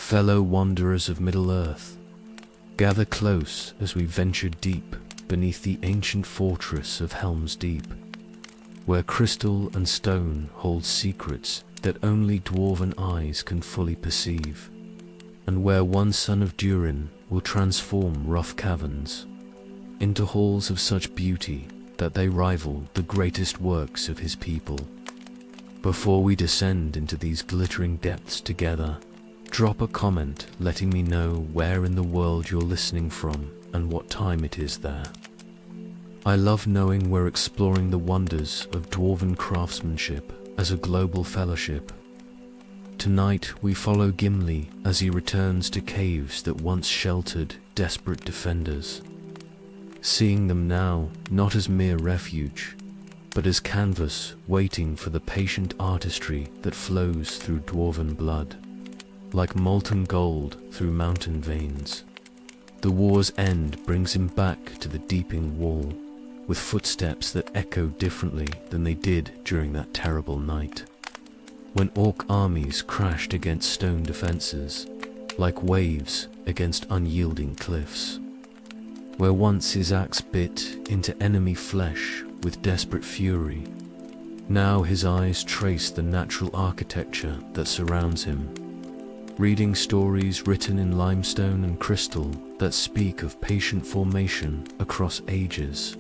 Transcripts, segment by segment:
Fellow wanderers of Middle-earth, gather close as we venture deep beneath the ancient fortress of Helm's Deep, where crystal and stone hold secrets that only dwarven eyes can fully perceive, and where one son of Durin will transform rough caverns into halls of such beauty that they rival the greatest works of his people. Before we descend into these glittering depths together, drop a comment letting me know where in the world you're listening from and what time it is there. I love knowing we're exploring the wonders of dwarven craftsmanship as a global fellowship. Tonight we follow Gimli as he returns to caves that once sheltered desperate defenders, seeing them now not as mere refuge, but as canvas waiting for the patient artistry that flows through dwarven blood. Like molten gold through mountain veins, the war's end brings him back to the deeping wall, with footsteps that echo differently than they did during that terrible night, when orc armies crashed against stone defenses, like waves against unyielding cliffs. Where once his axe bit into enemy flesh with desperate fury, now his eyes trace the natural architecture that surrounds him, reading stories written in limestone and crystal that speak of patient formation across ages,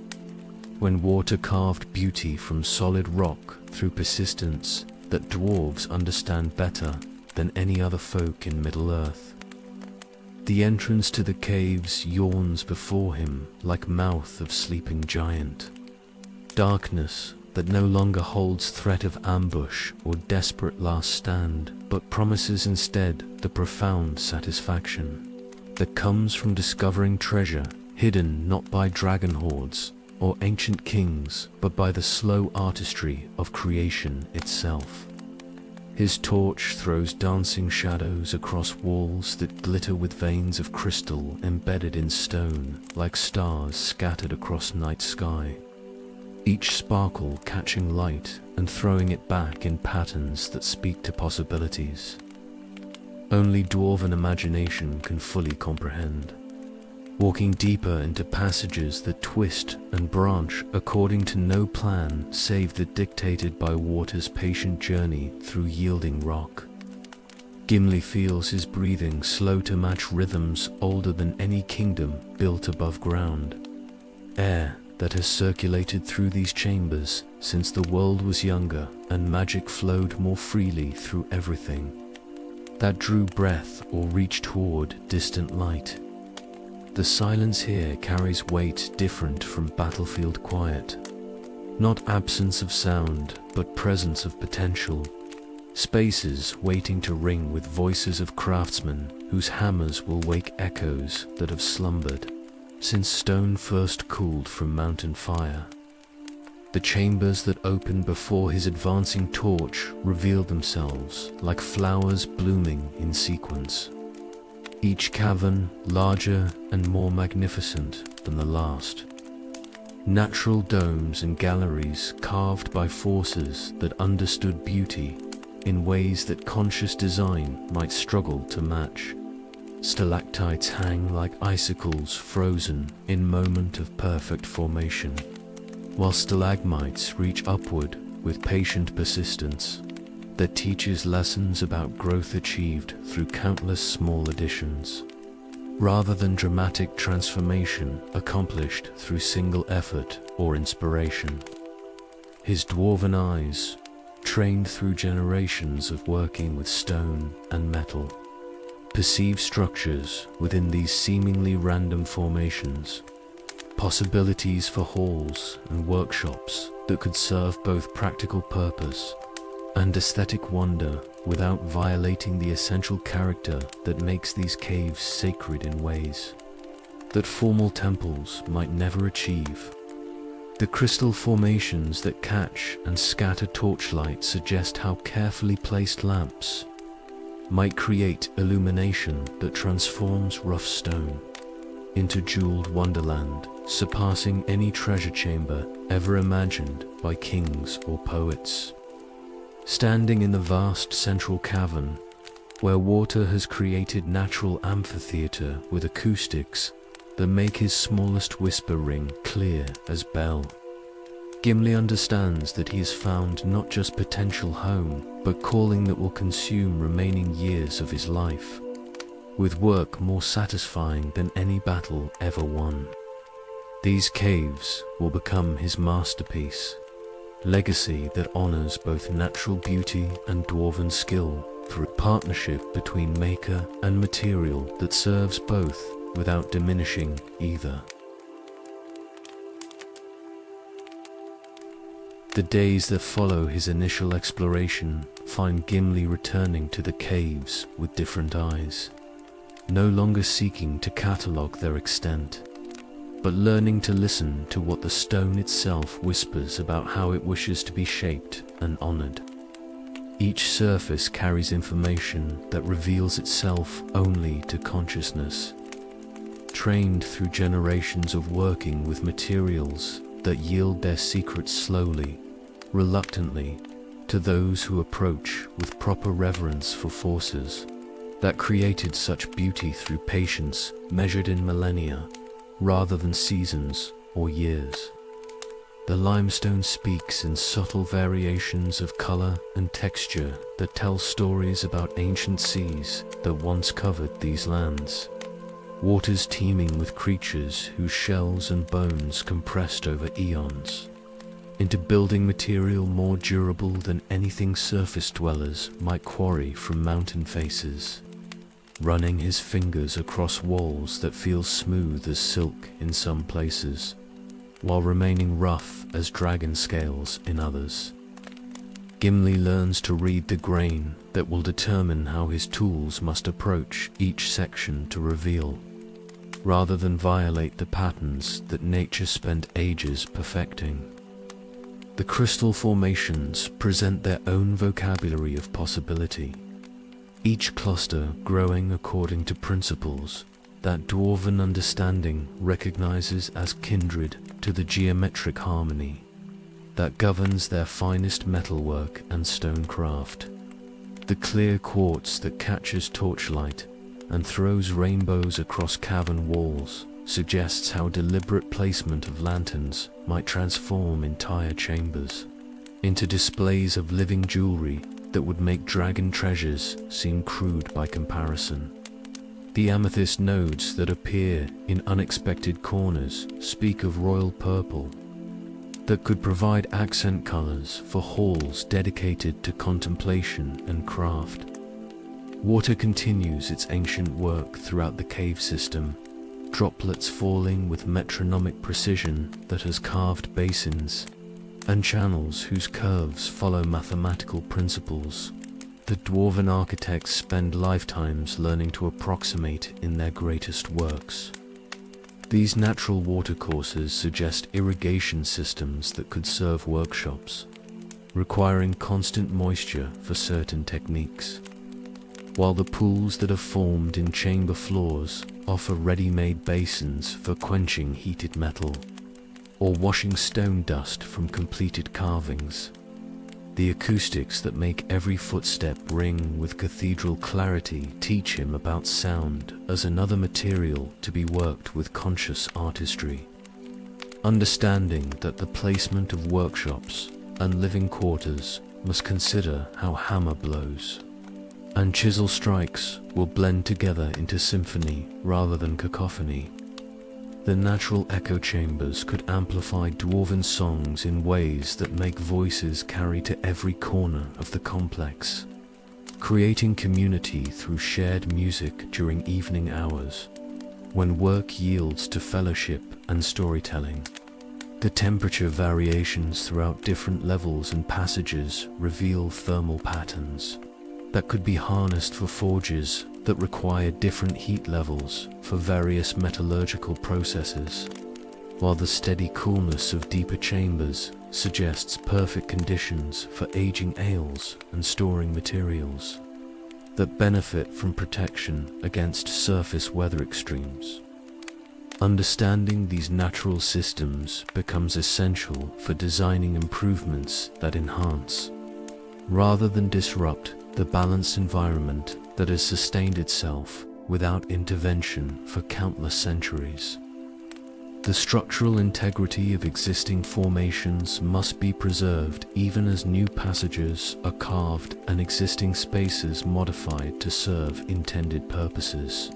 when water carved beauty from solid rock through persistence that dwarves understand better than any other folk in Middle-earth. The entrance to the caves yawns before him like mouth of sleeping giant, darkness that no longer holds threat of ambush or desperate last stand, but promises instead the profound satisfaction that comes from discovering treasure hidden not by dragon hordes or ancient kings, but by the slow artistry of creation itself. His torch throws dancing shadows across walls that glitter with veins of crystal embedded in stone, like stars scattered across night sky, each sparkle catching light and throwing it back in patterns that speak to possibilities only dwarven imagination can fully comprehend. Walking deeper into passages that twist and branch according to no plan save that dictated by water's patient journey through yielding rock, Gimli feels his breathing slow to match rhythms older than any kingdom built above ground, air that has circulated through these chambers since the world was younger and magic flowed more freely through everything that drew breath or reached toward distant light. The silence here carries weight different from battlefield quiet, not absence of sound, but presence of potential, spaces waiting to ring with voices of craftsmen whose hammers will wake echoes that have slumbered since stone first cooled from mountain fire. The chambers that opened before his advancing torch revealed themselves like flowers blooming in sequence, each cavern larger and more magnificent than the last. Natural domes and galleries carved by forces that understood beauty in ways that conscious design might struggle to match. Stalactites hang like icicles frozen in moment of perfect formation, while stalagmites reach upward with patient persistence that teaches lessons about growth achieved through countless small additions, rather than dramatic transformation accomplished through single effort or inspiration. His dwarven eyes, trained through generations of working with stone and metal, perceive structures within these seemingly random formations, possibilities for halls and workshops that could serve both practical purpose and aesthetic wonder without violating the essential character that makes these caves sacred in ways that formal temples might never achieve. The crystal formations that catch and scatter torchlight suggest how carefully placed lamps might create illumination that transforms rough stone into jeweled wonderland, surpassing any treasure chamber ever imagined by kings or poets. Standing in the vast central cavern, where water has created natural amphitheater with acoustics that make his smallest whisper ring clear as bell. Gimli understands that he has found not just potential home, but calling that will consume remaining years of his life, with work more satisfying than any battle ever won. These caves will become his masterpiece, legacy that honors both natural beauty and dwarven skill through a partnership between maker and material that serves both without diminishing either. The days that follow his initial exploration find Gimli returning to the caves with different eyes, no longer seeking to catalogue their extent, but learning to listen to what the stone itself whispers about how it wishes to be shaped and honored. Each surface carries information that reveals itself only to consciousness, trained through generations of working with materials that yield their secrets slowly, reluctantly, to those who approach with proper reverence for forces that created such beauty through patience measured in millennia, rather than seasons or years. The limestone speaks in subtle variations of color and texture that tell stories about ancient seas that once covered these lands, waters teeming with creatures whose shells and bones compressed over eons into building material more durable than anything surface dwellers might quarry from mountain faces, running his fingers across walls that feel smooth as silk in some places, while remaining rough as dragon scales in others. Gimli learns to read the grain that will determine how his tools must approach each section to reveal, rather than violate the patterns that nature spent ages perfecting. The crystal formations present their own vocabulary of possibility, each cluster growing according to principles that dwarven understanding recognizes as kindred to the geometric harmony that governs their finest metalwork and stonecraft. The clear quartz that catches torchlight and throws rainbows across cavern walls suggests how deliberate placement of lanterns might transform entire chambers into displays of living jewelry that would make dragon treasures seem crude by comparison. The amethyst nodes that appear in unexpected corners speak of royal purple that could provide accent colors for halls dedicated to contemplation and craft. Water continues its ancient work throughout the cave system, droplets falling with metronomic precision that has carved basins and channels whose curves follow mathematical principles that dwarven architects spend lifetimes learning to approximate in their greatest works. These natural watercourses suggest irrigation systems that could serve workshops, requiring constant moisture for certain techniques, while the pools that are formed in chamber floors offer ready-made basins for quenching heated metal or washing stone dust from completed carvings. The acoustics that make every footstep ring with cathedral clarity teach him about sound as another material to be worked with conscious artistry, understanding that the placement of workshops and living quarters must consider how hammer blows and chisel strikes will blend together into symphony rather than cacophony. The natural echo chambers could amplify dwarven songs in ways that make voices carry to every corner of the complex, creating community through shared music during evening hours, when work yields to fellowship and storytelling. The temperature variations throughout different levels and passages reveal thermal patterns that could be harnessed for forges that require different heat levels for various metallurgical processes, while the steady coolness of deeper chambers suggests perfect conditions for aging ales and storing materials that benefit from protection against surface weather extremes. Understanding these natural systems becomes essential for designing improvements that enhance, rather than disrupt, the balanced environment that has sustained itself without intervention for countless centuries. The structural integrity of existing formations must be preserved even as new passages are carved and existing spaces modified to serve intended purposes.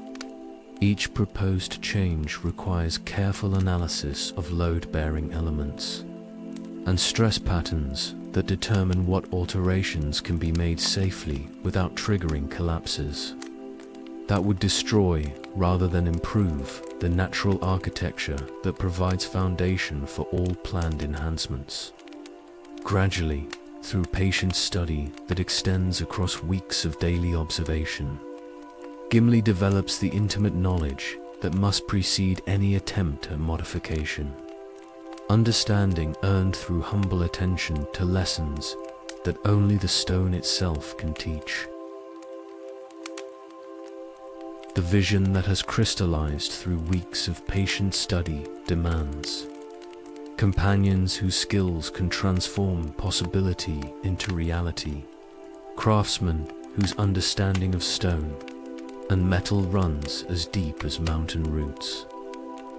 Each proposed change requires careful analysis of load-bearing elements and stress patterns that determine what alterations can be made safely without triggering collapses that would destroy rather than improve the natural architecture that provides foundation for all planned enhancements. Gradually, through patient study that extends across weeks of daily observation, Gimli develops the intimate knowledge that must precede any attempt at modification. Understanding earned through humble attention to lessons that only the stone itself can teach. The vision that has crystallized through weeks of patient study demands companions whose skills can transform possibility into reality, craftsmen whose understanding of stone and metal runs as deep as mountain roots,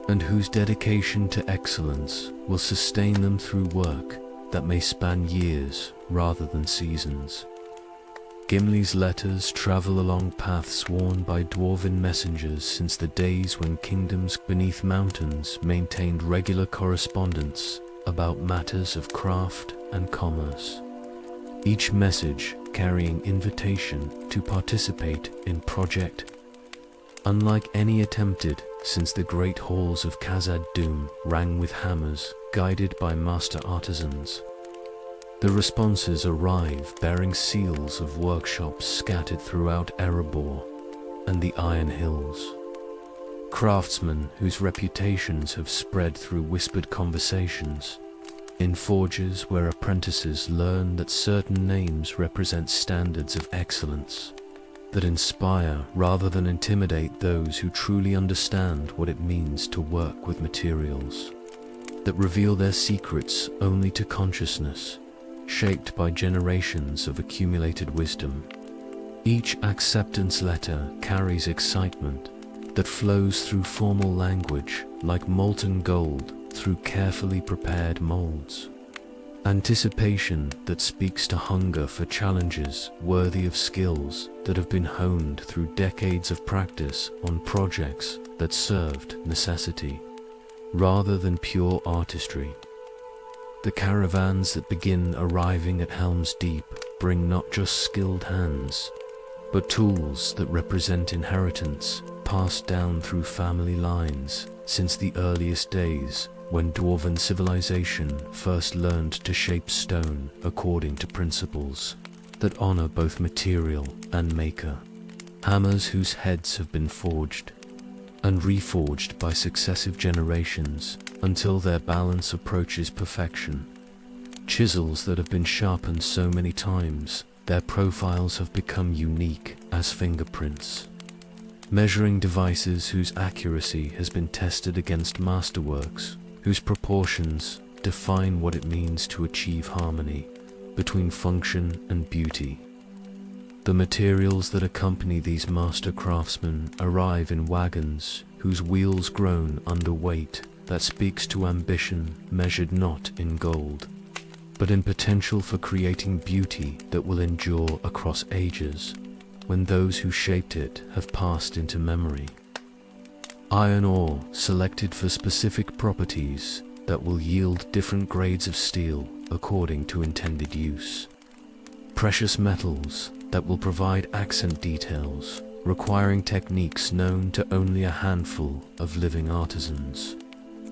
and whose dedication to excellence will sustain them through work that may span years rather than seasons. Gimli's letters travel along paths worn by dwarven messengers since the days when kingdoms beneath mountains maintained regular correspondence about matters of craft and commerce. Each message carrying invitation to participate in project unlike any attempted since the great halls of Khazad-dûm rang with hammers guided by master artisans. The responses arrive bearing seals of workshops scattered throughout Erebor and the Iron Hills. Craftsmen whose reputations have spread through whispered conversations, in forges where apprentices learn that certain names represent standards of excellence that inspire rather than intimidate those who truly understand what it means to work with materials, that reveal their secrets only to consciousness, shaped by generations of accumulated wisdom. Each acceptance letter carries excitement that flows through formal language like molten gold through carefully prepared molds. Anticipation that speaks to hunger for challenges worthy of skills that have been honed through decades of practice on projects that served necessity rather than pure artistry. The caravans that begin arriving at Helm's Deep bring not just skilled hands, but tools that represent inheritance passed down through family lines since the earliest days when dwarven civilization first learned to shape stone according to principles that honor both material and maker. Hammers whose heads have been forged and reforged by successive generations until their balance approaches perfection. Chisels that have been sharpened so many times, their profiles have become unique as fingerprints. Measuring devices whose accuracy has been tested against masterworks, whose proportions define what it means to achieve harmony between function and beauty. The materials that accompany these master craftsmen arrive in wagons whose wheels groan under weight that speaks to ambition measured not in gold, but in potential for creating beauty that will endure across ages when those who shaped it have passed into memory. Iron ore selected for specific properties that will yield different grades of steel according to intended use. Precious metals that will provide accent details requiring techniques known to only a handful of living artisans.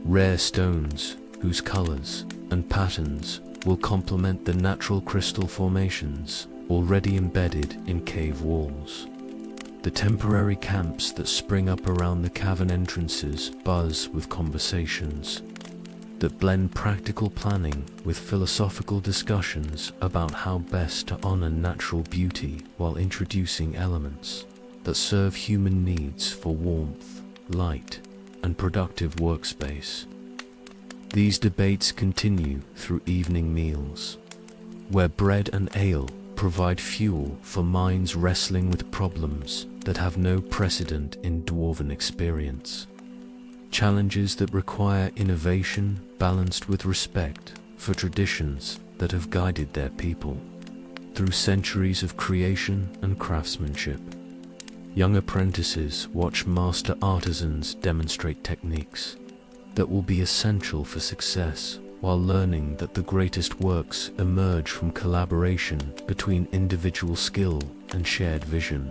Rare stones whose colors and patterns will complement the natural crystal formations already embedded in cave walls. The temporary camps that spring up around the cavern entrances buzz with conversations that blend practical planning with philosophical discussions about how best to honor natural beauty while introducing elements that serve human needs for warmth, light, and productive workspace. These debates continue through evening meals, where bread and ale provide fuel for minds wrestling with problems that have no precedent in dwarven experience. Challenges that require innovation balanced with respect for traditions that have guided their people through centuries of creation and craftsmanship. Young apprentices watch master artisans demonstrate techniques that will be essential for success, while learning that the greatest works emerge from collaboration between individual skill and shared vision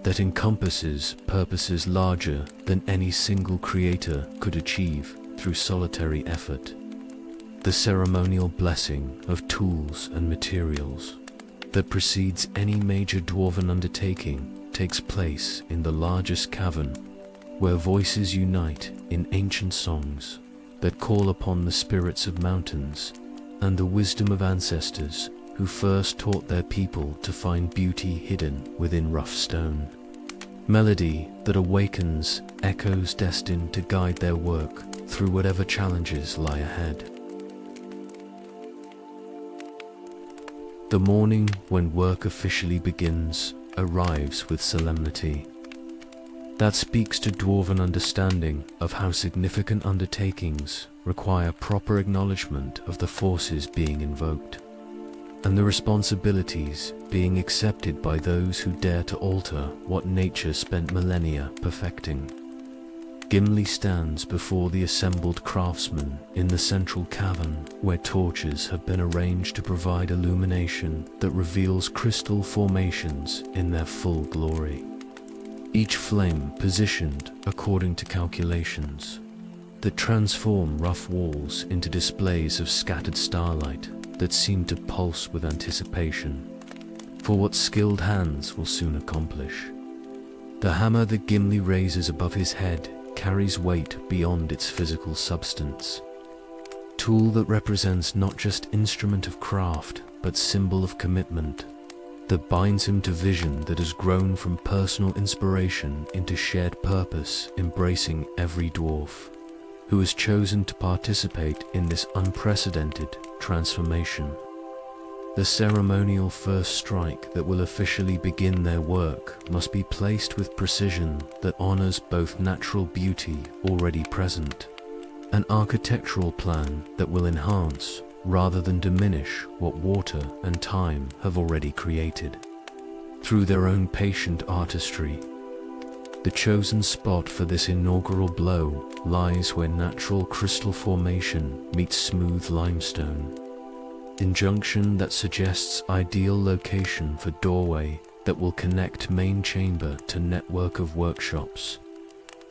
that encompasses purposes larger than any single creator could achieve through solitary effort. The ceremonial blessing of tools and materials that precedes any major dwarven undertaking takes place in the largest cavern, where voices unite in ancient songs that call upon the spirits of mountains and the wisdom of ancestors who first taught their people to find beauty hidden within rough stone. Melody that awakens echoes destined to guide their work through whatever challenges lie ahead. The morning when work officially begins arrives with solemnity. That speaks to dwarven understanding of how significant undertakings require proper acknowledgement of the forces being invoked, and the responsibilities being accepted by those who dare to alter what nature spent millennia perfecting. Gimli stands before the assembled craftsmen in the central cavern, where torches have been arranged to provide illumination that reveals crystal formations in their full glory. Each flame positioned according to calculations that transform rough walls into displays of scattered starlight that seem to pulse with anticipation for what skilled hands will soon accomplish. The hammer that Gimli raises above his head carries weight beyond its physical substance. Tool that represents not just instrument of craft, but symbol of commitment, that binds him to vision that has grown from personal inspiration into shared purpose, embracing every dwarf who has chosen to participate in this unprecedented transformation. The ceremonial first strike that will officially begin their work must be placed with precision that honors both natural beauty already present, an architectural plan that will enhance rather than diminish what water and time have already created. Through their own patient artistry, the chosen spot for this inaugural blow lies where natural crystal formation meets smooth limestone, in junction that suggests ideal location for doorway that will connect main chamber to network of workshops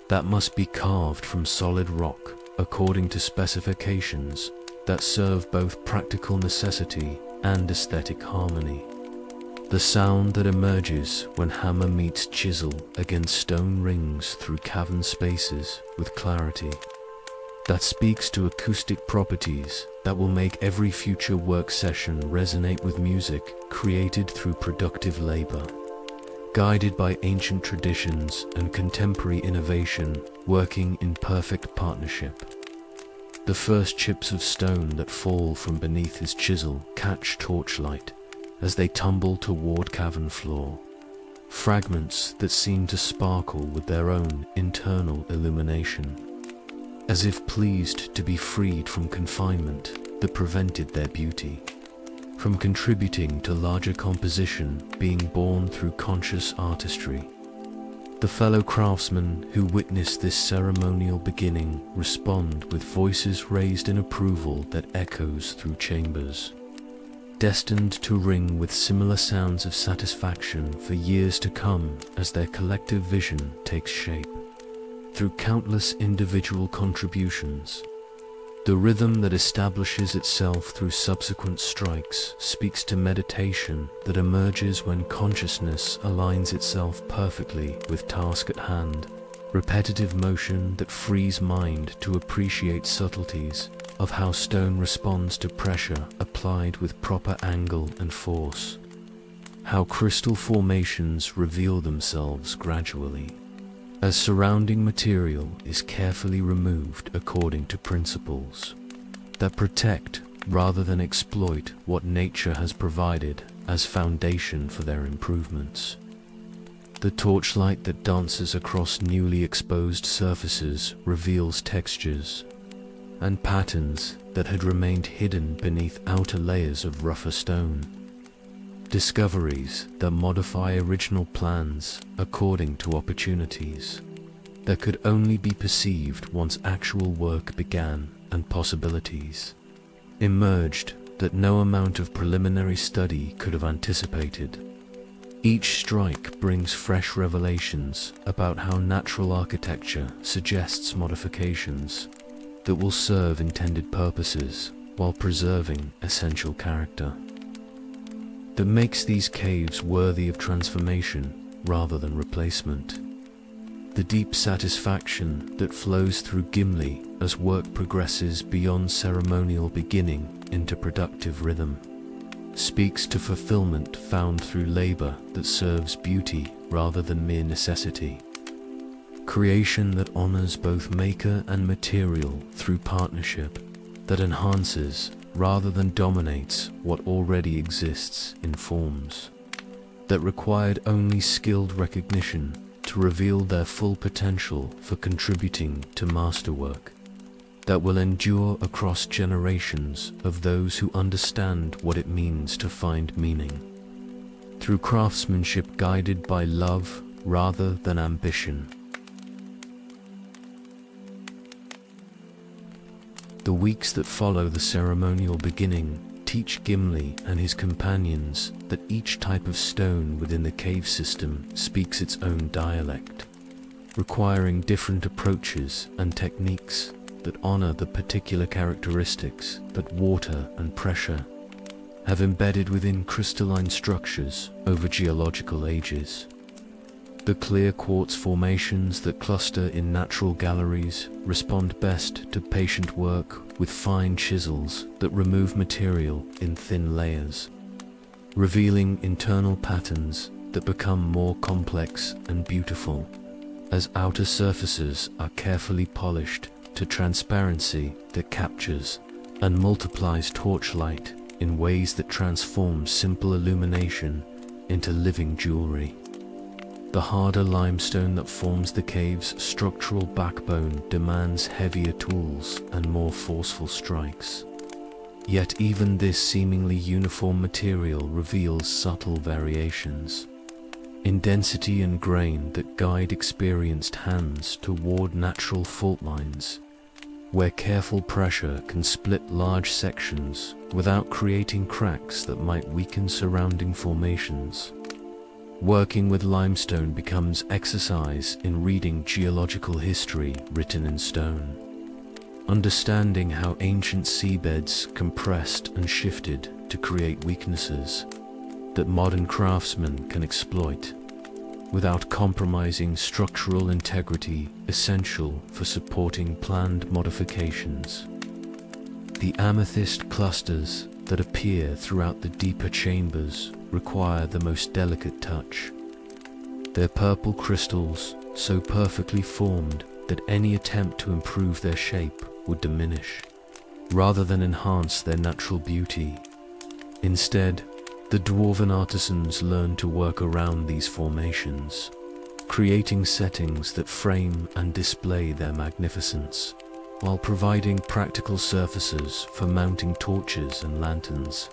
that must be carved from solid rock according to specifications that serve both practical necessity and aesthetic harmony. The sound that emerges when hammer meets chisel against stone rings through cavern spaces with clarity that speaks to acoustic properties that will make every future work session resonate with music created through productive labor, guided by ancient traditions and contemporary innovation working in perfect partnership. The first chips of stone that fall from beneath his chisel catch torchlight as they tumble toward cavern floor, fragments that seem to sparkle with their own internal illumination, as if pleased to be freed from confinement that prevented their beauty, from contributing to larger composition being born through conscious artistry. The fellow craftsmen who witness this ceremonial beginning respond with voices raised in approval that echoes through chambers, destined to ring with similar sounds of satisfaction for years to come as their collective vision takes shape. Through countless individual contributions, the rhythm that establishes itself through subsequent strikes speaks to meditation that emerges when consciousness aligns itself perfectly with task at hand, repetitive motion that frees mind to appreciate subtleties of how stone responds to pressure applied with proper angle and force, how crystal formations reveal themselves gradually, as surrounding material is carefully removed according to principles that protect rather than exploit what nature has provided, as foundation for their improvements. The torchlight that dances across newly exposed surfaces reveals textures and patterns that had remained hidden beneath outer layers of rougher stone. Discoveries that modify original plans according to opportunities that could only be perceived once actual work began, and possibilities emerged that no amount of preliminary study could have anticipated. Each strike brings fresh revelations about how natural architecture suggests modifications that will serve intended purposes while preserving essential character, that makes these caves worthy of transformation rather than replacement. The deep satisfaction that flows through Gimli as work progresses beyond ceremonial beginning into productive rhythm speaks to fulfillment found through labor that serves beauty rather than mere necessity. Creation that honors both maker and material through partnership, that enhances rather than dominates what already exists in forms that required only skilled recognition to reveal their full potential for contributing to masterwork that will endure across generations of those who understand what it means to find meaning through craftsmanship guided by love rather than ambition. The weeks that follow the ceremonial beginning teach Gimli and his companions that each type of stone within the cave system speaks its own dialect, requiring different approaches and techniques that honor the particular characteristics that water and pressure have embedded within crystalline structures over geological ages. The clear quartz formations that cluster in natural galleries respond best to patient work with fine chisels that remove material in thin layers, revealing internal patterns that become more complex and beautiful as outer surfaces are carefully polished to transparency that captures and multiplies torchlight in ways that transform simple illumination into living jewelry. The harder limestone that forms the cave's structural backbone demands heavier tools and more forceful strikes. Yet even this seemingly uniform material reveals subtle variations in density and grain that guide experienced hands toward natural fault lines, where careful pressure can split large sections without creating cracks that might weaken surrounding formations. Working with limestone becomes exercise in reading geological history written in stone, understanding how ancient seabeds compressed and shifted to create weaknesses that modern craftsmen can exploit without compromising structural integrity essential for supporting planned modifications. The amethyst clusters that appear throughout the deeper chambers require the most delicate touch. Their purple crystals, so perfectly formed that any attempt to improve their shape would diminish, rather than enhance their natural beauty. Instead, the dwarven artisans learn to work around these formations, creating settings that frame and display their magnificence, while providing practical surfaces for mounting torches and lanterns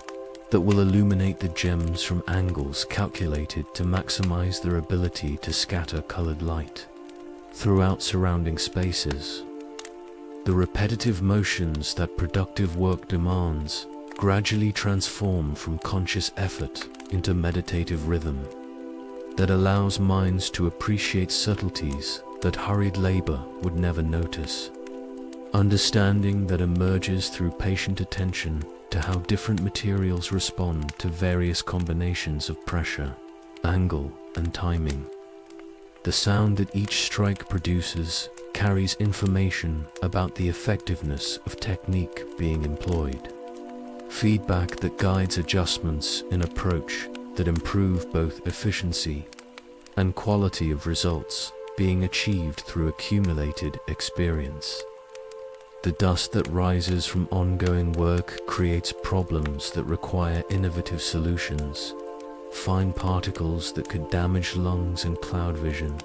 that will illuminate the gems from angles calculated to maximize their ability to scatter colored light throughout surrounding spaces. The repetitive motions that productive work demands gradually transform from conscious effort into meditative rhythm that allows minds to appreciate subtleties that hurried labor would never notice. Understanding that emerges through patient attention to how different materials respond to various combinations of pressure, angle, and timing. The sound that each strike produces carries information about the effectiveness of technique being employed. Feedback that guides adjustments in approach that improve both efficiency and quality of results being achieved through accumulated experience. The dust that rises from ongoing work creates problems that require innovative solutions fine particles that could damage lungs and cloud vision,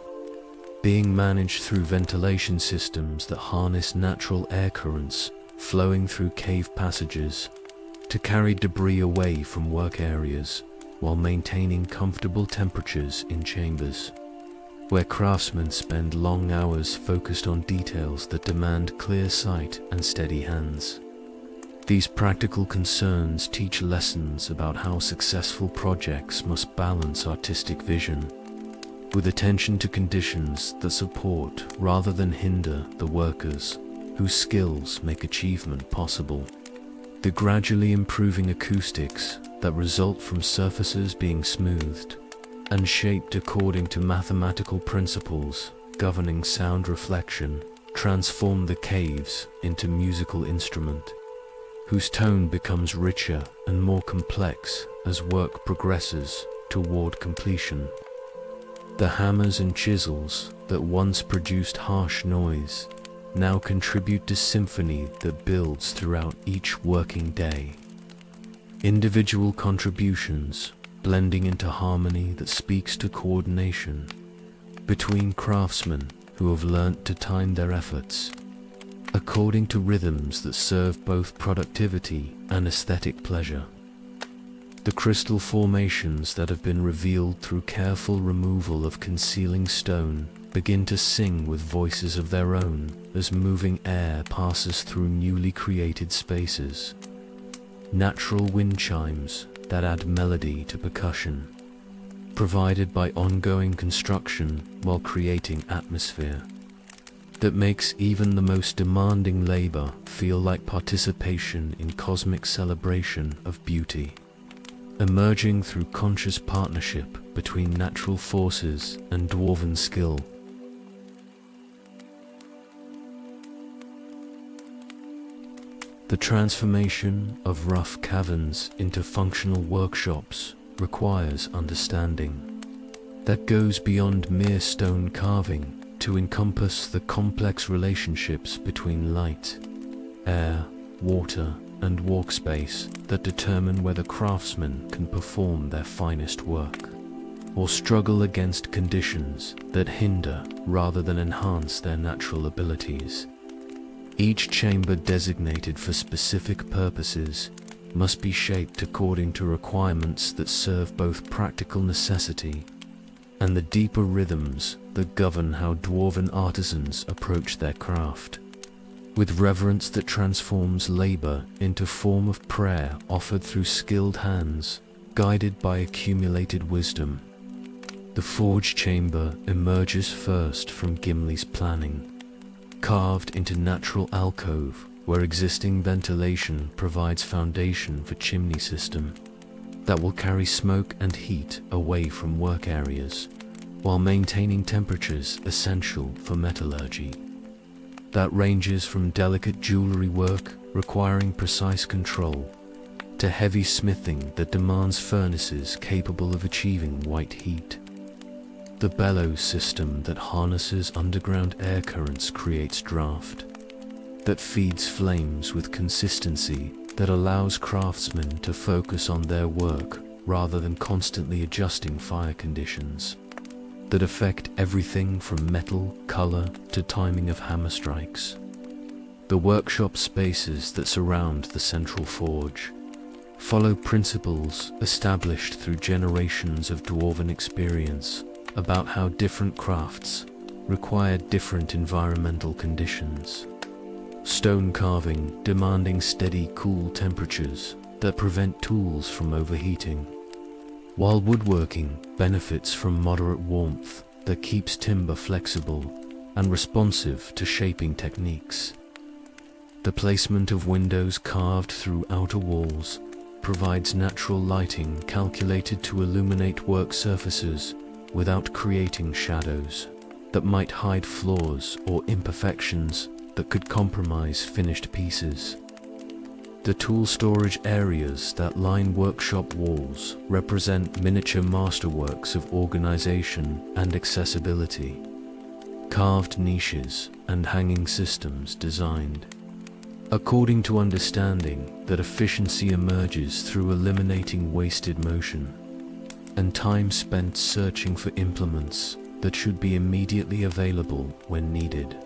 being managed through ventilation systems that harness natural air currents flowing through cave passages to carry debris away from work areas while maintaining comfortable temperatures in chambers, where craftsmen spend long hours focused on details that demand clear sight and steady hands. These practical concerns teach lessons about how successful projects must balance artistic vision with attention to conditions that support rather than hinder the workers whose skills make achievement possible. The gradually improving acoustics that result from surfaces being smoothed and shaped according to mathematical principles governing sound reflection transform the caves into musical instrument, whose tone becomes richer and more complex as work progresses toward completion. The hammers and chisels that once produced harsh noise now contribute to symphony that builds throughout each working day. Individual contributions blending into harmony that speaks to coordination between craftsmen who have learnt to time their efforts according to rhythms that serve both productivity and aesthetic pleasure. The crystal formations that have been revealed through careful removal of concealing stone begin to sing with voices of their own as moving air passes through newly created spaces. Natural wind chimes that add melody to percussion, provided by ongoing construction while creating atmosphere that makes even the most demanding labor feel like participation in cosmic celebration of beauty, emerging through conscious partnership between natural forces and dwarven skill. The transformation of rough caverns into functional workshops requires understanding that goes beyond mere stone carving to encompass the complex relationships between light, air, water, and workspace that determine whether craftsmen can perform their finest work, or struggle against conditions that hinder rather than enhance their natural abilities. Each chamber designated for specific purposes must be shaped according to requirements that serve both practical necessity and the deeper rhythms that govern how dwarven artisans approach their craft, with reverence that transforms labor into form of prayer offered through skilled hands, guided by accumulated wisdom. The forge chamber emerges first from Gimli's planning, carved into natural alcove where existing ventilation provides foundation for chimney system that will carry smoke and heat away from work areas while maintaining temperatures essential for metallurgy. That ranges from delicate jewelry work requiring precise control to heavy smithing that demands furnaces capable of achieving white heat. The bellows system that harnesses underground air currents creates draft that feeds flames with consistency that allows craftsmen to focus on their work rather than constantly adjusting fire conditions that affect everything from metal, color, to timing of hammer strikes. The workshop spaces that surround the central forge follow principles established through generations of dwarven experience about how different crafts require different environmental conditions. Stone carving demanding steady, cool temperatures that prevent tools from overheating, while woodworking benefits from moderate warmth that keeps timber flexible and responsive to shaping techniques. The placement of windows carved through outer walls provides natural lighting calculated to illuminate work surfaces without creating shadows that might hide flaws or imperfections that could compromise finished pieces. The tool storage areas that line workshop walls represent miniature masterworks of organization and accessibility, carved niches and hanging systems designed according to understanding that efficiency emerges through eliminating wasted motion and time spent searching for implements that should be immediately available when needed.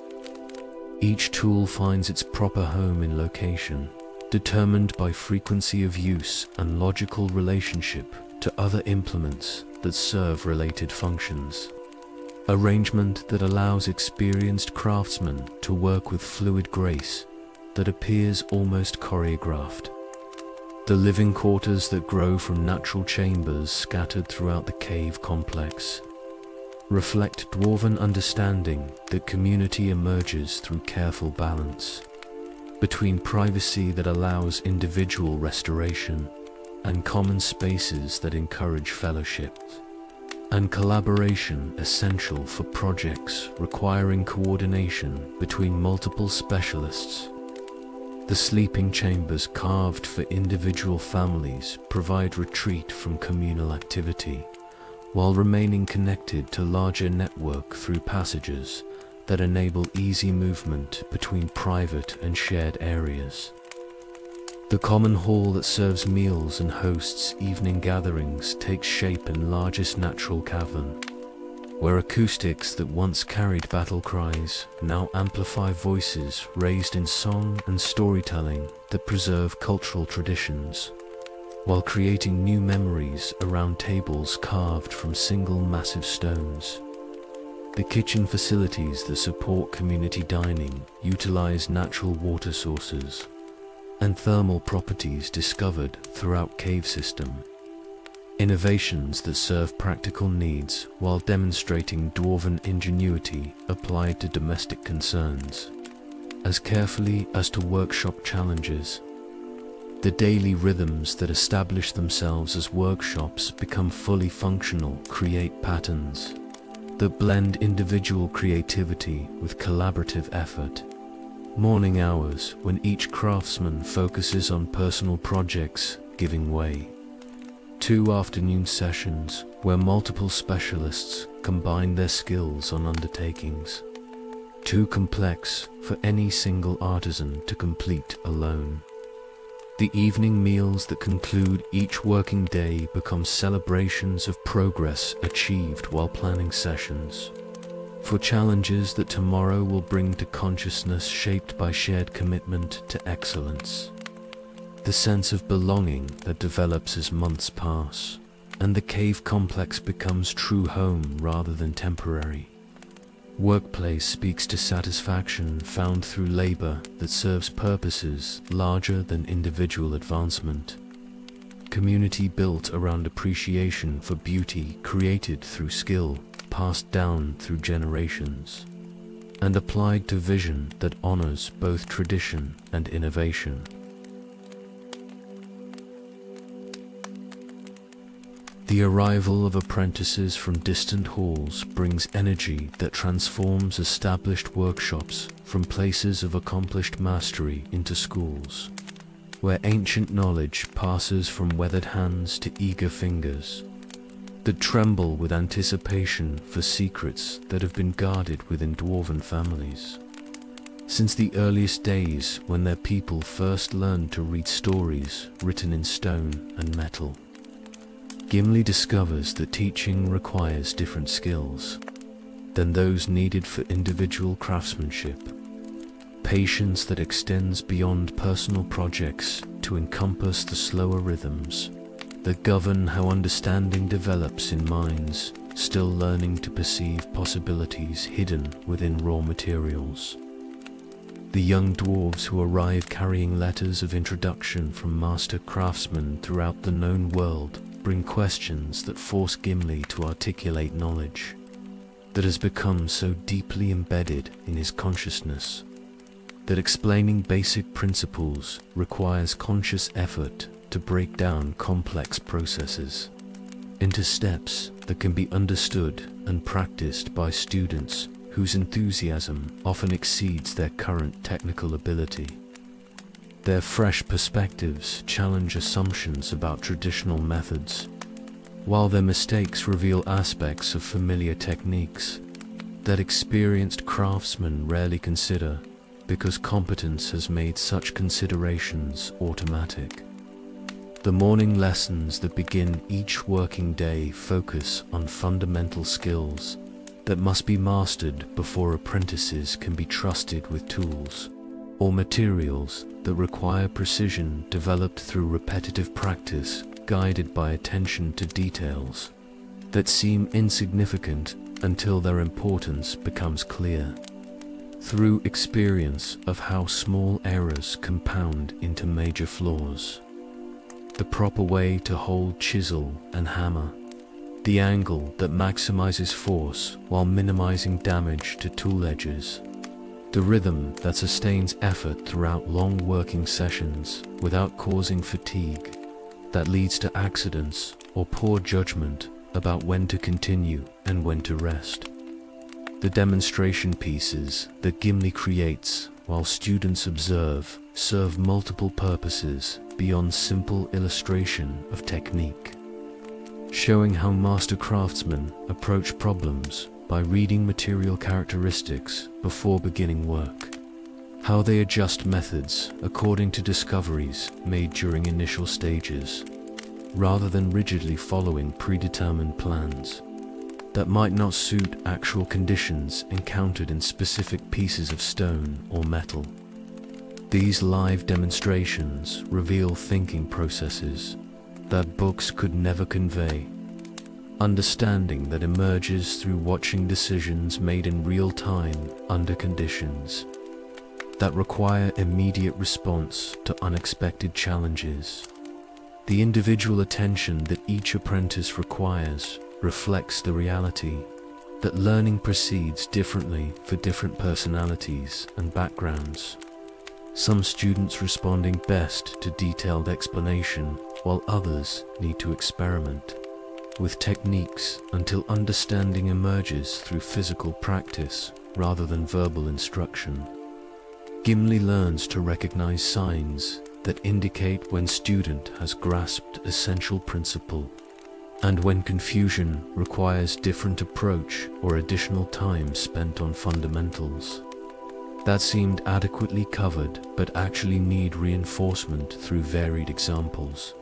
Each tool finds its proper home in location, determined by frequency of use and logical relationship to other implements that serve related functions. Arrangement that allows experienced craftsmen to work with fluid grace that appears almost choreographed. The living quarters that grow from natural chambers scattered throughout the cave complex reflect dwarven understanding that community emerges through careful balance between privacy that allows individual restoration and common spaces that encourage fellowship and collaboration essential for projects requiring coordination between multiple specialists. The sleeping chambers carved for individual families provide retreat from communal activity, while remaining connected to larger network through passages that enable easy movement between private and shared areas. The common hall that serves meals and hosts evening gatherings takes shape in largest natural cavern, where acoustics that once carried battle cries now amplify voices raised in song and storytelling that preserve cultural traditions, while creating new memories around tables carved from single massive stones. The kitchen facilities that support community dining utilize natural water sources and thermal properties discovered throughout cave system. Innovations that serve practical needs while demonstrating dwarven ingenuity applied to domestic concerns, as carefully as to workshop challenges. The daily rhythms that establish themselves as workshops become fully functional, create patterns that blend individual creativity with collaborative effort. Morning hours when each craftsman focuses on personal projects giving way. 2 afternoon sessions where multiple specialists combine their skills on undertakings, too complex for any single artisan to complete alone. The evening meals that conclude each working day become celebrations of progress achieved while planning sessions for challenges that tomorrow will bring to consciousness shaped by shared commitment to excellence. The sense of belonging that develops as months pass, and the cave complex becomes true home rather than temporary. Workplace speaks to satisfaction found through labor that serves purposes larger than individual advancement. Community built around appreciation for beauty created through skill, passed down through generations, and applied to vision that honors both tradition and innovation. The arrival of apprentices from distant halls brings energy that transforms established workshops from places of accomplished mastery into schools, where ancient knowledge passes from weathered hands to eager fingers that tremble with anticipation for secrets that have been guarded within dwarven families. Since the earliest days when their people first learned to read stories written in stone and metal, Gimli discovers that teaching requires different skills than those needed for individual craftsmanship. Patience that extends beyond personal projects to encompass the slower rhythms that govern how understanding develops in minds still learning to perceive possibilities hidden within raw materials. The young dwarves who arrive carrying letters of introduction from master craftsmen throughout the known world bring questions that force Gimli to articulate knowledge that has become so deeply embedded in his consciousness that explaining basic principles requires conscious effort to break down complex processes into steps that can be understood and practiced by students whose enthusiasm often exceeds their current technical ability. Their fresh perspectives challenge assumptions about traditional methods, while their mistakes reveal aspects of familiar techniques that experienced craftsmen rarely consider because competence has made such considerations automatic. The morning lessons that begin each working day focus on fundamental skills that must be mastered before apprentices can be trusted with tools or materials that require precision developed through repetitive practice, guided by attention to details that seem insignificant until their importance becomes clear. Through experience of how small errors compound into major flaws. The proper way to hold chisel and hammer. The angle that maximizes force while minimizing damage to tool edges. The rhythm that sustains effort throughout long working sessions without causing fatigue, that leads to accidents or poor judgment about when to continue and when to rest. The demonstration pieces that Gimli creates while students observe serve multiple purposes beyond simple illustration of technique, showing how master craftsmen approach problems by reading material characteristics before beginning work, how they adjust methods according to discoveries made during initial stages, rather than rigidly following predetermined plans that might not suit actual conditions encountered in specific pieces of stone or metal. These live demonstrations reveal thinking processes that books could never convey, understanding that emerges through watching decisions made in real time under conditions that require immediate response to unexpected challenges. The individual attention that each apprentice requires reflects the reality that learning proceeds differently for different personalities and backgrounds. Some students responding best to detailed explanation, while others need to experiment with techniques until understanding emerges through physical practice rather than verbal instruction. Gimli learns to recognize signs that indicate when student has grasped essential principle and when confusion requires different approach or additional time spent on fundamentals that seemed adequately covered but actually need reinforcement through varied examples.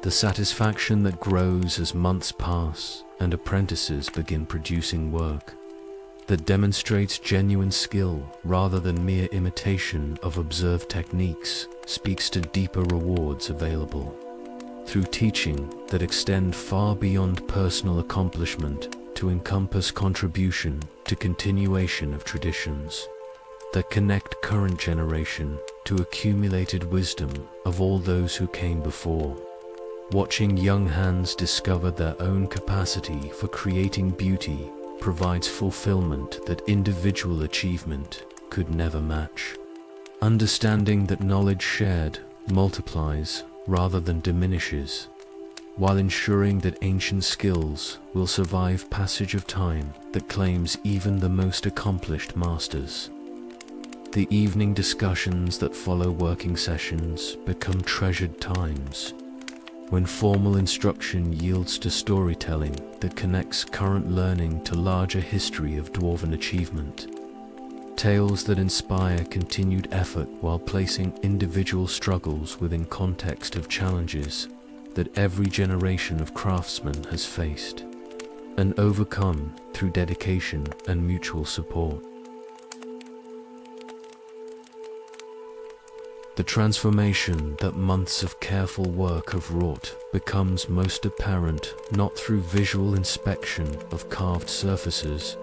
The satisfaction that grows as months pass and apprentices begin producing work that demonstrates genuine skill rather than mere imitation of observed techniques speaks to deeper rewards available through teaching that extend far beyond personal accomplishment to encompass contribution to continuation of traditions that connect current generation to accumulated wisdom of all those who came before. Watching young hands discover their own capacity for creating beauty provides fulfillment that individual achievement could never match. Understanding that knowledge shared multiplies rather than diminishes, while ensuring that ancient skills will survive passage of time that claims even the most accomplished masters. The evening discussions that follow working sessions become treasured times, when formal instruction yields to storytelling that connects current learning to larger history of dwarven achievement. Tales that inspire continued effort while placing individual struggles within context of challenges that every generation of craftsmen has faced and overcome through dedication and mutual support. The transformation that months of careful work have wrought becomes most apparent not through visual inspection of carved surfaces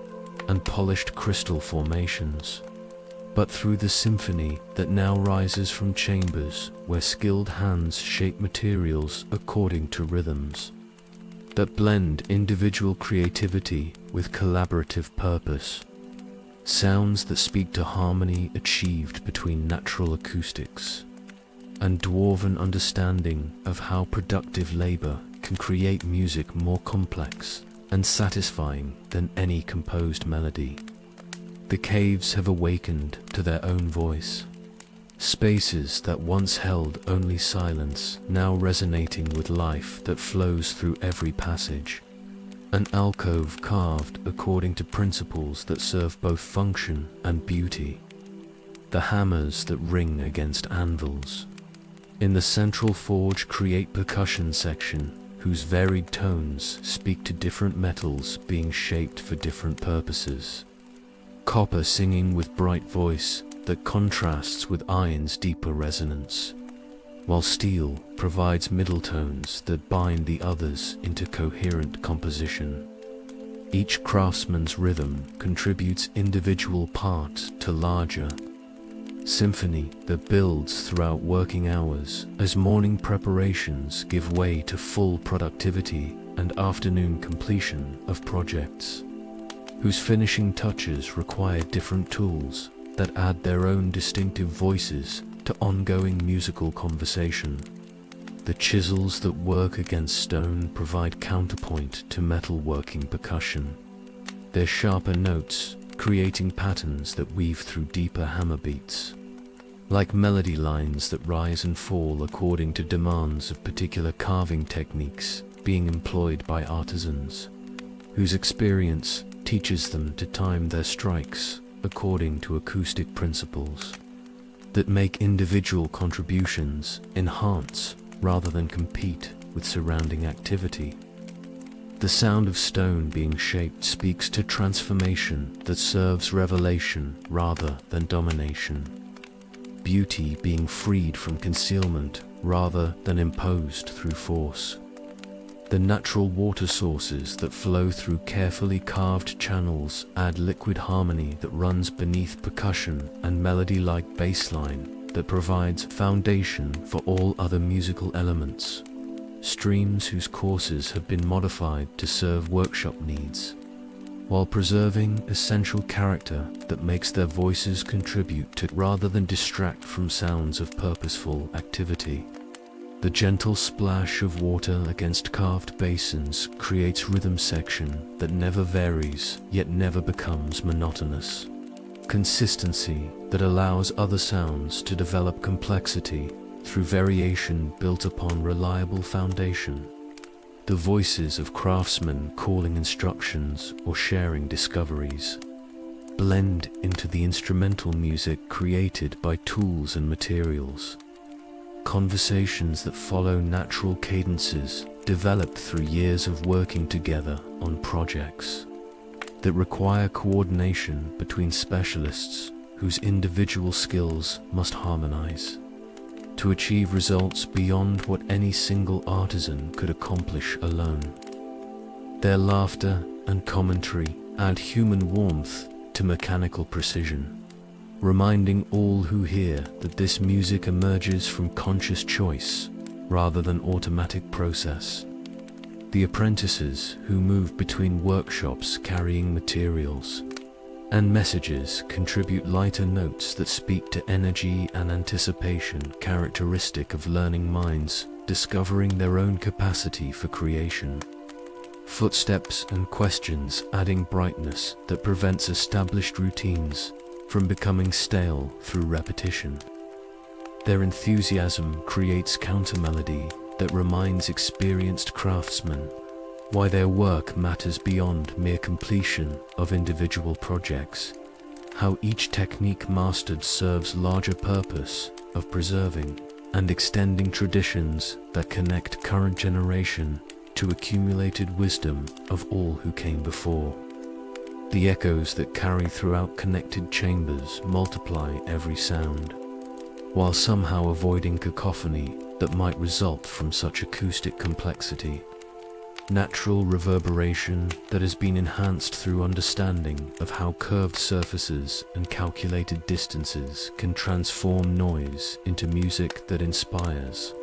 and polished crystal formations, but through the symphony that now rises from chambers where skilled hands shape materials according to rhythms that blend individual creativity with collaborative purpose. Sounds that speak to harmony achieved between natural acoustics and dwarven understanding of how productive labor can create music more complex and satisfying than any composed melody. The caves have awakened to their own voice. Spaces that once held only silence now resonating with life that flows through every passage. An alcove carved according to principles that serve both function and beauty. The hammers that ring against anvils. In the central forge create percussion section, whose varied tones speak to different metals being shaped for different purposes. Copper singing with bright voice that contrasts with iron's deeper resonance, while steel provides middle tones that bind the others into coherent composition. Each craftsman's rhythm contributes individual parts to larger symphony that builds throughout working hours as morning preparations give way to full productivity and afternoon completion of projects, whose finishing touches require different tools that add their own distinctive voices to ongoing musical conversation. The chisels that work against stone provide counterpoint to metalworking percussion, their sharper notes creating patterns that weave through deeper hammer beats, like melody lines that rise and fall according to demands of particular carving techniques being employed by artisans, whose experience teaches them to time their strikes according to acoustic principles that make individual contributions enhance rather than compete with surrounding activity. The sound of stone being shaped speaks to transformation that serves revelation rather than domination. Beauty being freed from concealment rather than imposed through force. The natural water sources that flow through carefully carved channels add liquid harmony that runs beneath percussion and melody-like bassline that provides foundation for all other musical elements. Streams whose courses have been modified to serve workshop needs, while preserving essential character that makes their voices contribute to rather than distract from sounds of purposeful activity. The gentle splash of water against carved basins creates rhythm section that never varies yet never becomes monotonous. Consistency that allows other sounds to develop complexity through variation built upon reliable foundation. The voices of craftsmen calling instructions or sharing discoveries blend into the instrumental music created by tools and materials. Conversations that follow natural cadences developed through years of working together on projects that require coordination between specialists whose individual skills must harmonize to achieve results beyond what any single artisan could accomplish alone. Their laughter and commentary add human warmth to mechanical precision, reminding all who hear that this music emerges from conscious choice rather than automatic process. The apprentices who move between workshops carrying materials and messages contribute lighter notes that speak to energy and anticipation characteristic of learning minds discovering their own capacity for creation. Footsteps and questions adding brightness that prevents established routines from becoming stale through repetition. Their enthusiasm creates countermelody that reminds experienced craftsmen why their work matters beyond mere completion of individual projects, how each technique mastered serves larger purpose of preserving and extending traditions that connect current generation to accumulated wisdom of all who came before. The echoes that carry throughout connected chambers multiply every sound, while somehow avoiding cacophony that might result from such acoustic complexity. Natural reverberation that has been enhanced through understanding of how curved surfaces and calculated distances can transform noise into music that inspires,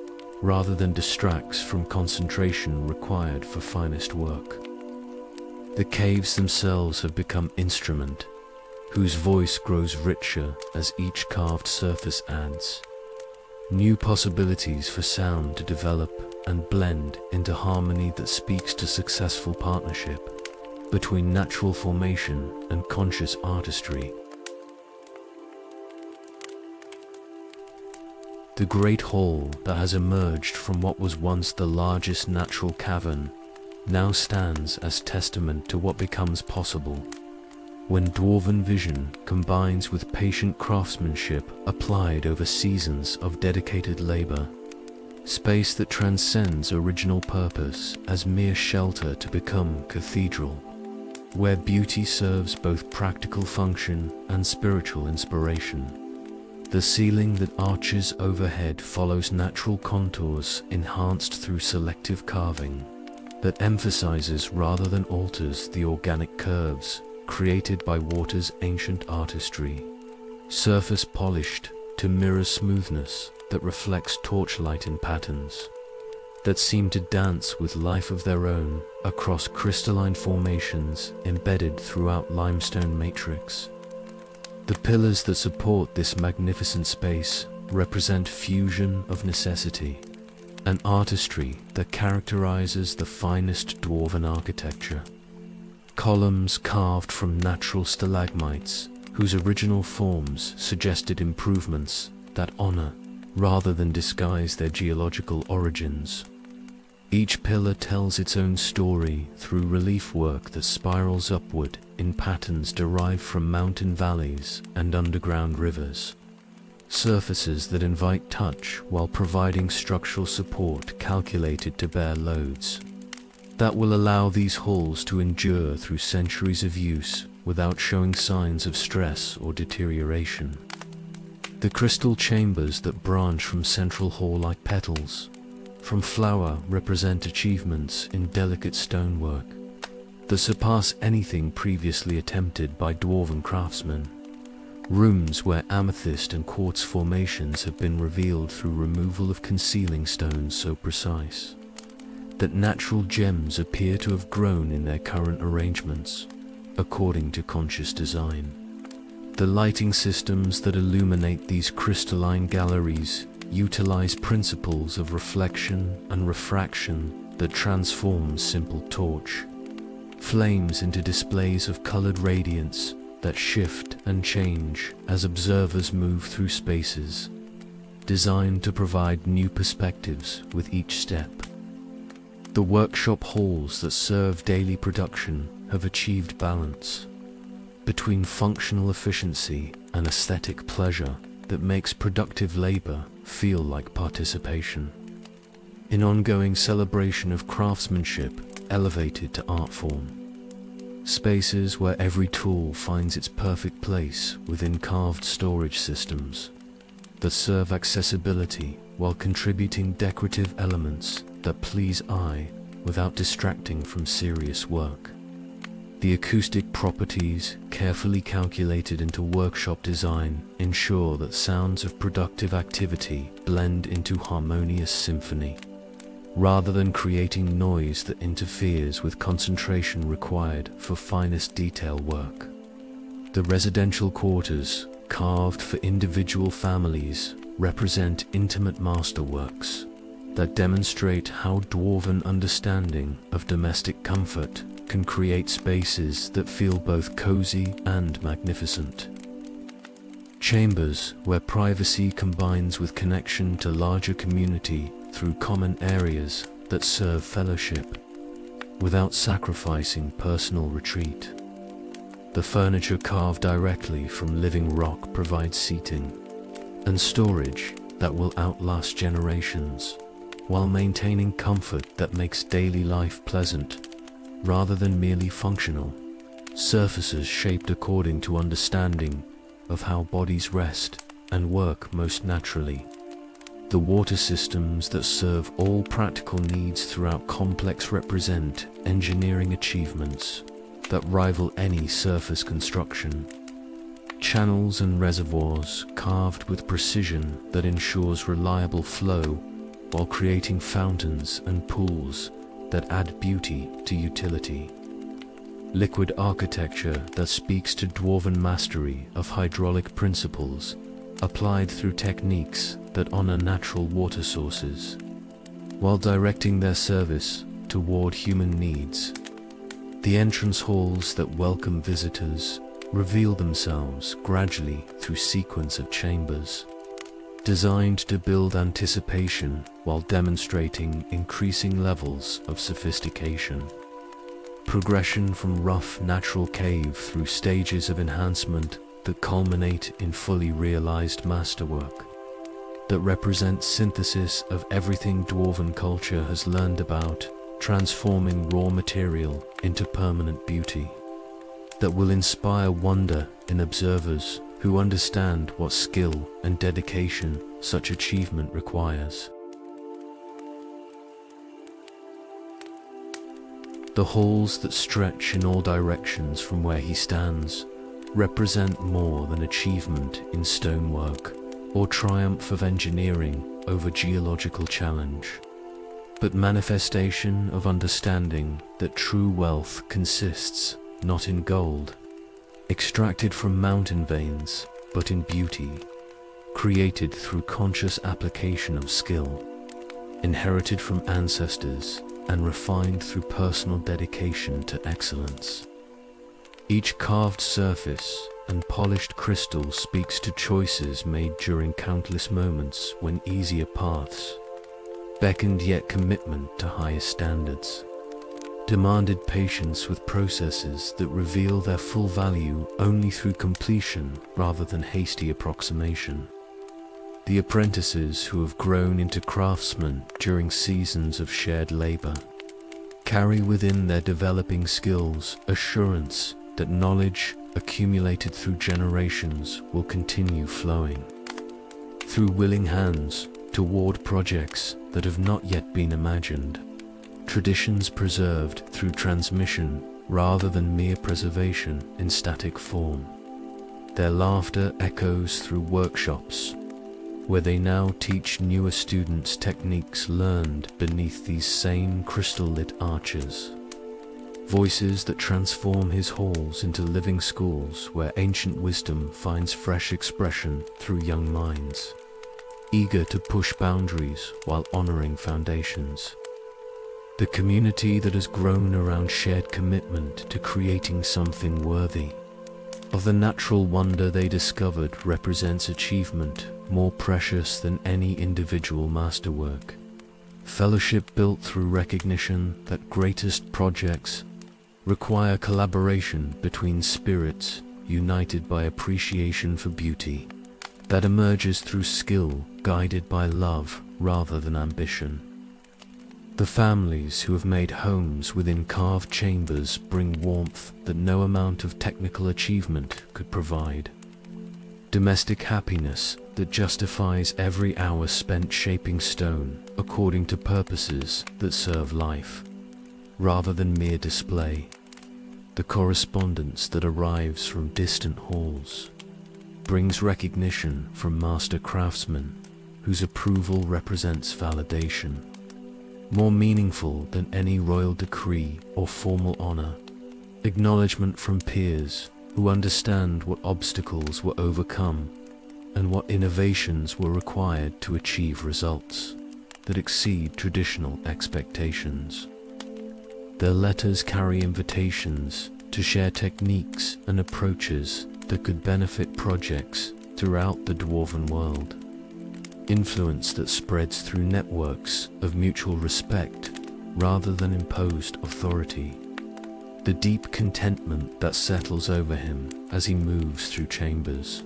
rather than distracts from concentration required for finest work. The caves themselves have become instrument, whose voice grows richer as each carved surface adds new possibilities for sound to develop and blend into harmony that speaks to successful partnership between natural formation and conscious artistry. The great hall that has emerged from what was once the largest natural cavern now stands as testament to what becomes possible when dwarven vision combines with patient craftsmanship applied over seasons of dedicated labor space that transcends original purpose as mere shelter to become cathedral, where beauty serves both practical function and spiritual inspiration. The ceiling that arches overhead follows natural contours enhanced through selective carving that emphasizes rather than alters the organic curves created by water's ancient artistry. Surface polished to mirror smoothness that reflects torchlight in patterns that seem to dance with life of their own across crystalline formations embedded throughout limestone matrix. The pillars that support this magnificent space represent fusion of necessity, an artistry that characterizes the finest dwarven architecture. Columns carved from natural stalagmites, whose original forms suggested improvements that honor rather than disguise their geological origins. Each pillar tells its own story through relief work that spirals upward in patterns derived from mountain valleys and underground rivers. Surfaces that invite touch while providing structural support calculated to bear loads that will allow these halls to endure through centuries of use without showing signs of stress or deterioration. The crystal chambers that branch from central hall like petals from flower represent achievements in delicate stonework that surpass anything previously attempted by dwarven craftsmen. Rooms where amethyst and quartz formations have been revealed through removal of concealing stones so precise that natural gems appear to have grown in their current arrangements, according to conscious design. The lighting systems that illuminate these crystalline galleries utilize principles of reflection and refraction that transform simple torch flames into displays of colored radiance that shift and change as observers move through spaces, designed to provide new perspectives with each step. The workshop halls that serve daily production have achieved balance between functional efficiency and aesthetic pleasure that makes productive labor feel like participation in ongoing celebration of craftsmanship elevated to art form. Spaces where every tool finds its perfect place within carved storage systems that serve accessibility while contributing decorative elements that please eye without distracting from serious work. The acoustic properties, carefully calculated into workshop design, ensure that sounds of productive activity blend into harmonious symphony, rather than creating noise that interferes with concentration required for finest detail work. The residential quarters, carved for individual families, represent intimate masterworks that demonstrate how dwarven understanding of domestic comfort can create spaces that feel both cozy and magnificent. Chambers where privacy combines with connection to larger community through common areas that serve fellowship without sacrificing personal retreat. The furniture carved directly from living rock provides seating and storage that will outlast generations, while maintaining comfort that makes daily life pleasant rather than merely functional. Surfaces shaped according to understanding of how bodies rest and work most naturally. The water systems that serve all practical needs throughout complex represent engineering achievements that rival any surface construction. Channels and reservoirs carved with precision that ensures reliable flow while creating fountains and pools that add beauty to utility. Liquid architecture that speaks to dwarven mastery of hydraulic principles applied through techniques that honor natural water sources, while directing their service toward human needs. The entrance halls that welcome visitors reveal themselves gradually through sequence of chambers, designed to build anticipation while demonstrating increasing levels of sophistication. Progression from rough natural cave through stages of enhancement that culminate in fully realized masterwork. that represents synthesis of everything dwarven culture has learned about, transforming raw material into permanent beauty, that will inspire wonder in observers who understand what skill and dedication such achievement requires. The halls that stretch in all directions from where he stands represent more than achievement in stonework or triumph of engineering over geological challenge, but manifestation of understanding that true wealth consists not in gold, extracted from mountain veins, but in beauty, created through conscious application of skill, inherited from ancestors and refined through personal dedication to excellence. Each carved surface and polished crystal speaks to choices made during countless moments when easier paths beckoned, yet commitment to higher standards demanded patience with processes that reveal their full value only through completion rather than hasty approximation. The apprentices who have grown into craftsmen during seasons of shared labor carry within their developing skills assurance that knowledge accumulated through generations will continue flowing through willing hands toward projects that have not yet been imagined, traditions preserved through transmission rather than mere preservation in static form. Their laughter echoes through workshops, where they now teach newer students techniques learned beneath these same crystal-lit arches. Voices that transform his halls into living schools where ancient wisdom finds fresh expression through young minds, eager to push boundaries while honoring foundations. The community that has grown around shared commitment to creating something worthy of the natural wonder they discovered represents achievement more precious than any individual masterwork. Fellowship built through recognition that greatest projects require collaboration between spirits united by appreciation for beauty, that emerges through skill guided by love rather than ambition. The families who have made homes within carved chambers bring warmth that no amount of technical achievement could provide. Domestic happiness that justifies every hour spent shaping stone according to purposes that serve life, rather than mere display. The correspondence that arrives from distant halls brings recognition from master craftsmen whose approval represents validation, more meaningful than any royal decree or formal honor. Acknowledgement from peers who understand what obstacles were overcome and what innovations were required to achieve results that exceed traditional expectations. Their letters carry invitations to share techniques and approaches that could benefit projects throughout the dwarven world. Influence that spreads through networks of mutual respect rather than imposed authority. The deep contentment that settles over him as he moves through chambers,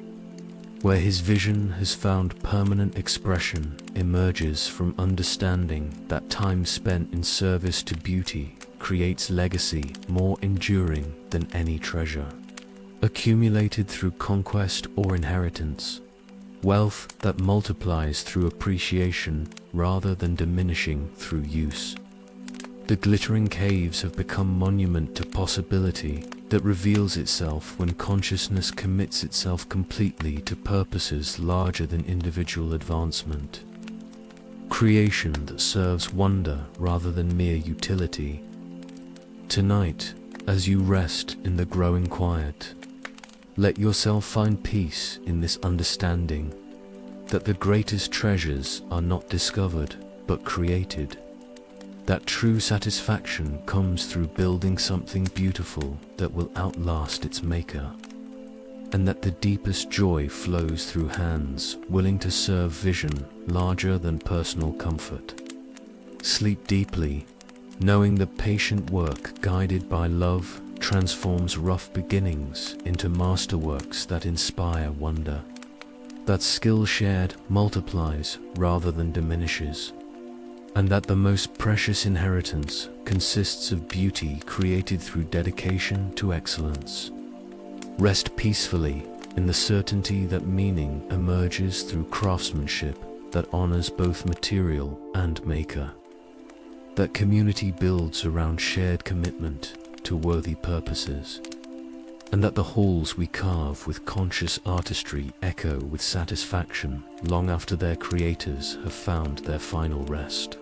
where his vision has found permanent expression, emerges from understanding that time spent in service to beauty creates legacy more enduring than any treasure, accumulated through conquest or inheritance. Wealth that multiplies through appreciation rather than diminishing through use. The glittering caves have become monument to possibility that reveals itself when consciousness commits itself completely to purposes larger than individual advancement. Creation that serves wonder rather than mere utility. Tonight, as you rest in the growing quiet, let yourself find peace in this understanding that the greatest treasures are not discovered but created, that true satisfaction comes through building something beautiful that will outlast its maker, and that the deepest joy flows through hands willing to serve vision larger than personal comfort. Sleep deeply, knowing that patient work guided by love transforms rough beginnings into masterworks that inspire wonder. that skill shared multiplies rather than diminishes, and that the most precious inheritance consists of beauty created through dedication to excellence. Rest peacefully in the certainty that meaning emerges through craftsmanship that honors both material and maker, that community builds around shared commitment to worthy purposes, and that the halls we carve with conscious artistry echo with satisfaction long after their creators have found their final rest.